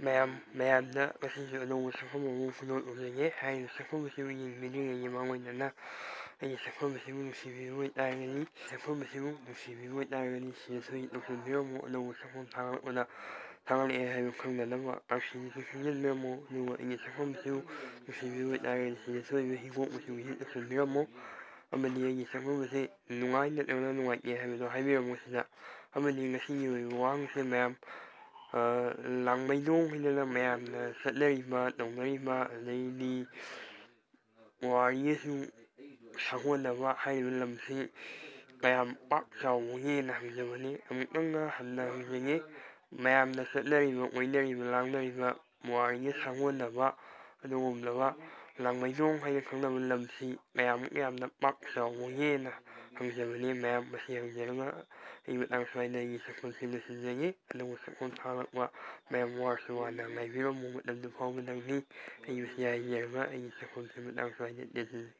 ꯃꯌꯥꯝꯗ ꯉꯁꯤꯁꯨ ꯑꯅꯧꯕ ꯁꯛꯐꯝ ꯑꯃ ꯐꯣꯡꯗꯣꯛꯂꯛꯂꯤꯉꯦ꯫ ꯍꯥꯏꯔꯤꯕ ꯁꯛꯐꯝ ꯑꯁꯤꯕꯨ ꯌꯦꯡꯕꯤꯗ꯭ꯔꯤꯉꯩꯒꯤ ꯃꯥꯡꯑꯣꯏꯅꯅ ꯑꯩꯒꯤ ꯁꯛꯐꯝ ꯑꯁꯤꯕꯨ ꯅꯨꯡꯁꯤꯕꯤꯕ ꯑꯣꯏꯇꯥꯔꯒꯗꯤ ꯁꯤꯗ ꯁꯣꯏ ꯇꯧꯁꯤꯟꯕꯤꯔꯝꯃꯨ꯫ ꯑꯅꯧꯕ ꯁꯛꯐꯝ ꯊꯥꯒꯠꯂꯛꯑꯦ ꯍꯥꯏꯕ ꯈꯪꯅꯅꯕ ꯀꯥꯡꯁꯤꯁꯨ ꯈꯪꯖꯤꯟꯕꯤꯔꯝꯃꯨ꯫ ꯑꯗꯨꯒ ꯑꯩꯒꯤ ꯁꯛꯐꯝ ꯑꯁꯤꯕꯨ ꯅꯨꯡꯁꯤꯕꯤꯕ ꯑꯣꯏꯇꯥꯔꯒꯗꯤ ꯁꯤꯗ ꯁꯣꯏꯗꯅ ꯍꯤꯒꯣꯛ ꯃꯆꯨꯒꯤ ꯇꯧꯁꯤꯟꯕꯤꯔꯝꯃꯨ꯫ ꯑꯃꯗꯤ ꯑꯩꯒꯤ ꯁꯛꯐꯝ ꯑꯁꯤ ꯅꯨꯡꯉꯥꯏ ꯅꯠꯇ꯭ꯔꯒꯅ ꯅꯨꯡꯉꯥꯏꯇꯦ ꯍꯥꯏꯕꯗꯣ ꯍꯥꯏꯕꯤꯔꯝꯃꯨ ꯁꯤꯗ꯫ ꯑꯃꯗꯤ ꯉꯁꯤꯒꯤ ꯑꯣꯏꯕ ꯋꯥꯍꯪꯁꯦ ꯃꯌꯥꯝ ꯂꯥꯡꯃꯩꯗꯣꯡ ꯍꯥꯏꯗꯅ ꯃꯌꯥꯝꯅ ꯆꯠꯅꯔꯤꯕ ꯇꯧꯅꯔꯤꯕ ꯑꯗꯩꯗꯤ ꯄꯨꯋꯥꯔꯤꯒꯁꯨ ꯁꯥꯒꯣꯟꯅꯕ ꯍꯥꯏꯔꯤꯕ ꯂꯝꯁꯤ ꯀꯌꯥꯝ ꯄꯥꯛ ꯆꯥꯎꯕꯒꯦꯅ ꯍꯪꯖꯕꯅꯤ꯫ ꯑꯃꯨꯛꯇꯪꯒ ꯍꯟꯅ ꯍꯪꯖꯒꯦ꯫ ꯃꯌꯥꯝꯅ ꯆꯠꯅꯔꯤꯕ ꯑꯣꯏꯅꯔꯤꯕ ꯂꯥꯡꯅꯔꯤꯕ ꯄꯨꯋꯥꯔꯤꯒ ꯁꯥꯒꯣꯟꯅꯕ ꯑꯗꯨꯒꯨꯝꯂꯕ ꯂꯥꯡꯃꯩꯗꯣꯡ ꯍꯥꯏꯅ ꯈꯪꯅꯕ ꯂꯝꯁꯤ ꯀꯌꯥꯃꯨꯛ ꯌꯥꯝꯅ ꯄꯥꯛ ꯆꯥꯎꯕꯒꯦꯅ ꯍꯪꯖꯕꯅꯤ꯫ ꯃꯌꯥꯝ ꯃꯁꯤ ꯍꯪꯖꯔꯒ ꯑꯩ ꯃꯇꯥꯡ ꯁ꯭ꯋꯥꯏꯗ ꯑꯩꯒꯤ ꯁꯛꯐꯝꯁꯤ ꯂꯣꯏꯁꯤꯟꯖꯒꯦ꯫ ꯑꯅꯧꯕ ꯁꯛꯐꯝ ꯊꯥꯒꯠꯂꯛꯄ ꯃꯌꯥꯝ ꯋꯥꯔꯁꯨ ꯋꯥꯅ ꯉꯥꯏꯕꯤꯔꯝꯃꯨ꯫ ꯃꯇꯝꯗꯨ ꯐꯥꯎꯕꯗꯪꯅꯤ ꯑꯩ ꯃꯁꯤ ꯍꯥꯏꯖꯔꯒ ꯑꯩꯒꯤ ꯁꯛꯐꯝꯁꯤ ꯃꯇꯥꯡ ꯁ꯭ꯋꯥꯏꯗ ꯂꯣꯏꯁꯤꯟꯖꯒꯦ꯫